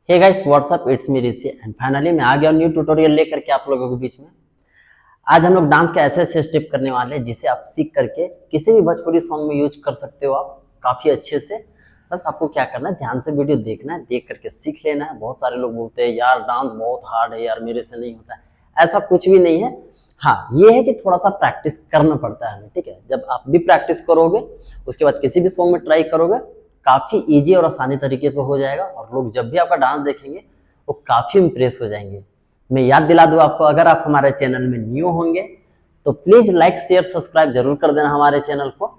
Hey guys what's up, it's me Rishi and finally मैं आ गया न्यू ट्यूटोरियल लेकर के आप लोगों के बीच में। आज हम लोग डांस के ऐसे ऐसे स्टेप करने वाले हैं जिसे आप सीख करके किसी भी भोजपुरी सॉन्ग में यूज कर सकते हो आप काफी अच्छे से। बस आपको क्या करना है, ध्यान से वीडियो देखना है, देख करके सीख लेना है। बहुत सारे लोग बोलते हैं यार डांस बहुत हार्ड है यार, मेरे से नहीं होता है। ऐसा कुछ भी नहीं है। हाँ, ये है कि थोड़ा सा प्रैक्टिस करना पड़ता है हमें, ठीक है। जब आप भी प्रैक्टिस करोगे उसके बाद किसी भी सॉन्ग में ट्राई करोगे, काफी इजी और आसानी तरीके से हो जाएगा और लोग जब भी आपका डांस देखेंगे वो काफी इंप्रेस हो जाएंगे। मैं याद दिला दूं आपको, अगर आप हमारे चैनल में न्यू होंगे तो प्लीज लाइक शेयर सब्सक्राइब जरूर कर देना हमारे चैनल को।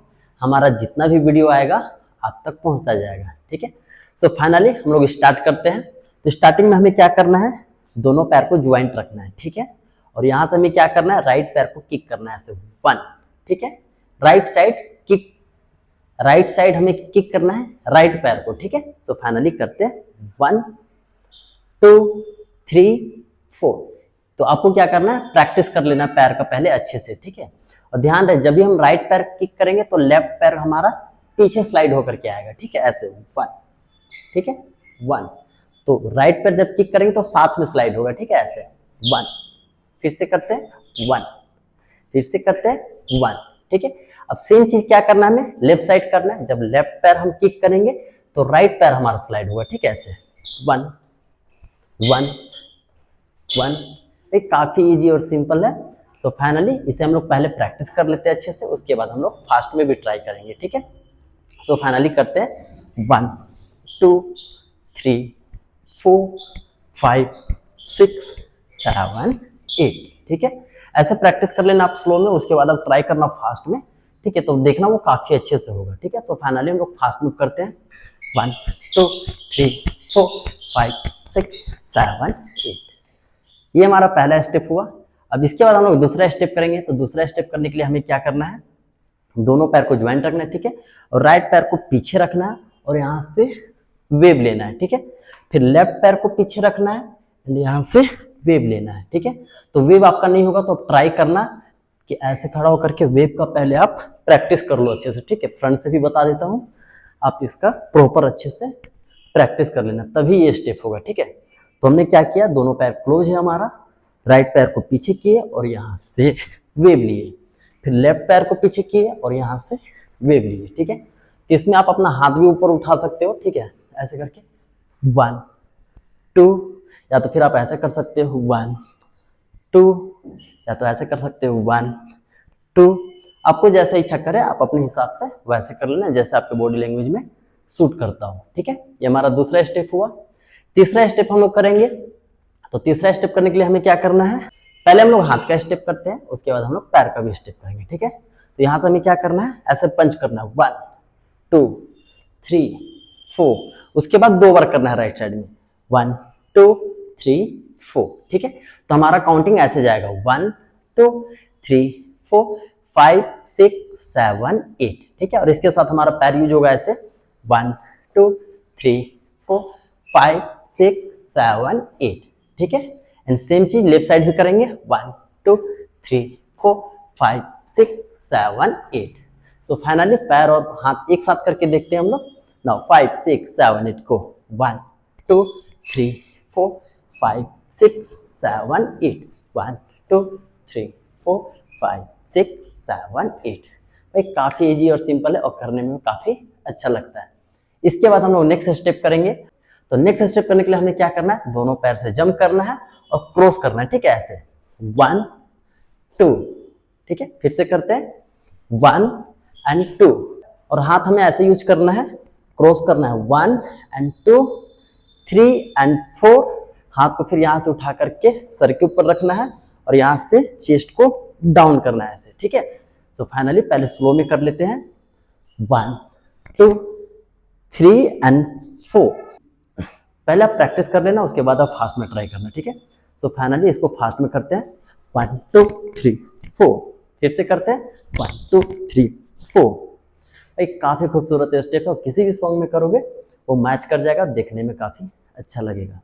हमारा जितना भी वीडियो आएगा आप तक पहुंचता जाएगा, ठीक है। सो फाइनली हम लोग स्टार्ट करते हैं। तो स्टार्टिंग में हमें क्या करना है, दोनों पैर को ज्वाइंट रखना है, ठीक है। और यहाँ से हमें क्या करना है, राइट पैर को किक करना है ऐसे 1, ठीक है। Right side kick, right side हमें किक करना है राइट पैर को, ठीक है। सो फाइनली करते हैं 1 2 3 4। तो आपको क्या करना है, प्रैक्टिस कर लेना पैर का पहले अच्छे से, ठीक है। और ध्यान रहे जब भी हम राइट पैर किक करेंगे तो लेफ्ट पैर हमारा पीछे स्लाइड होकर के आएगा, ठीक है। ऐसे 1, ठीक है 1। तो राइट पैर जब किक करेंगे तो साथ में स्लाइड होगा, ठीक है। ऐसे 1, फिर से करते हैं 1, फिर से करते हैं 1, ठीक है। अब सेम चीज क्या करना है, हमें लेफ्ट साइड करना है। जब लेफ्ट पैर हम किक करेंगे तो राइट पैर हमारा स्लाइड होगा, ठीक है। ऐसे 1 1 1। ये काफी इजी और सिंपल है। सो फाइनली इसे हम लोग पहले प्रैक्टिस कर लेते हैं अच्छे से, उसके बाद हम लोग फास्ट में भी ट्राई करेंगे, ठीक है। सो फाइनली करते हैं 1 2 3 4 5 6 7 8, ठीक है। ऐसे प्रैक्टिस कर लेना आप स्लो में, उसके बाद आप ट्राई करना फास्ट में, ठीक है। तो देखना वो काफी अच्छे से होगा, ठीक है। सो फाइनली हम लोग फास्ट में करते हैं 1 2 3 4 5 6 7 8। ये हमारा पहला स्टेप हुआ। अब इसके बाद हम लोग दूसरा स्टेप करेंगे। तो दूसरा स्टेप करने के लिए हमें क्या करना है, दोनों पैर को ज्वाइंट रखना है, ठीक है। और राइट पैर को पीछे रखना है और यहाँ से वेव लेना है, ठीक है। फिर लेफ्ट पैर को पीछे रखना है और यहाँ से वेव लेना है, ठीक है। तो वेव आपका नहीं होगा तो ट्राई करना कि ऐसे खड़ा होकर के वेव का पहले आप प्रैक्टिस कर लो अच्छे से, ठीक है। फ्रंट से भी बता देता हूँ, आप इसका प्रॉपर अच्छे से प्रैक्टिस कर लेना, तभी ये स्टेप होगा, ठीक है। तो हमने क्या किया, दोनों पैर क्लोज है हमारा, राइट पैर को पीछे किए और यहाँ से वेव लिए, फिर लेफ्ट पैर को पीछे किए और यहाँ से वेव लिए, ठीक है। तो इसमें आप अपना हाथ भी ऊपर उठा सकते हो, ठीक है। ऐसे करके 1 2, या तो फिर आप ऐसे कर सकते हो 1 2, या तो ऐसे कर सकते हो 1 2। आपको जैसा इच्छा करे आप अपने हिसाब से वैसे कर लेना, जैसे आपके बॉडी लैंग्वेज में सूट करता हो, ठीक है। ये हमारा दूसरा स्टेप हुआ। तीसरा स्टेप हम लोग करेंगे। तो तीसरा स्टेप करने के लिए हमें क्या करना है, पहले हम लोग हाथ का स्टेप करते हैं, उसके बाद हम लोग पैर का भी स्टेप करेंगे, ठीक है। तो यहाँ से हमें क्या करना है, ऐसे पंच करना है 1 2 3 4। उसके बाद 2 बार करना है राइट साइड में 1 2 3 4, ठीक है। तो हमारा काउंटिंग ऐसे जाएगा 1 2 3 4 5 6 7 8, ठीक है। और इसके साथ हमारा पैर यूज होगा ऐसे 1 2 3 4 5 6 7 8, ठीक है। एंड सेम चीज लेफ्ट साइड भी करेंगे 1 2 3 4 5 6 7 8। सो फाइनली पैर और हाथ एक साथ करके देखते हैं हम लोग। नाउ 5 6 7 8 को 1 2 3 4 5 6 7 8 1 2 3 4 5 6 7 8। भाई काफी इजी और सिंपल है और करने में काफी अच्छा लगता है। इसके बाद हम लोग नेक्स्ट स्टेप करेंगे। तो नेक्स्ट स्टेप करने के लिए हमें क्या करना है, दोनों पैर से जंप करना है और क्रॉस करना है, ठीक है। ऐसे 1 2, ठीक है। फिर से करते हैं 1 एंड 2, और हाथ हमें ऐसे यूज करना है, क्रॉस करना है 1 एंड 2 3 एंड 4। हाथ को फिर यहाँ से उठा करके सर के ऊपर रखना है और यहाँ से चेस्ट को डाउन करना है ऐसे, ठीक है। सो फाइनली पहले स्लो में कर लेते हैं 1 2 3 एंड 4। पहले आप प्रैक्टिस कर लेना, उसके बाद आप फास्ट में ट्राई करना, ठीक है। सो फाइनली इसको फास्ट में करते हैं 1 2 3 4। फिर से करते हैं 1 2 3 4। एक काफी खूबसूरत स्टेप है, किसी भी सॉन्ग में करोगे वो मैच कर जाएगा, देखने में काफी अच्छा लगेगा।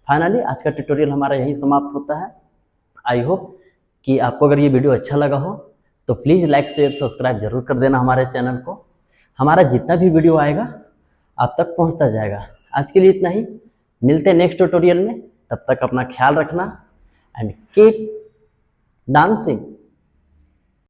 फाइनली आज का ट्यूटोरियल हमारा यही समाप्त होता है। आई होप कि आपको अगर ये वीडियो अच्छा लगा हो तो प्लीज़ लाइक शेयर सब्सक्राइब जरूर कर देना हमारे चैनल को। हमारा जितना भी वीडियो आएगा आप तक पहुंचता जाएगा। आज के लिए इतना ही। मिलते हैं नेक्स्ट ट्यूटोरियल में, तब तक अपना ख्याल रखना एंड कीप डांसिंग।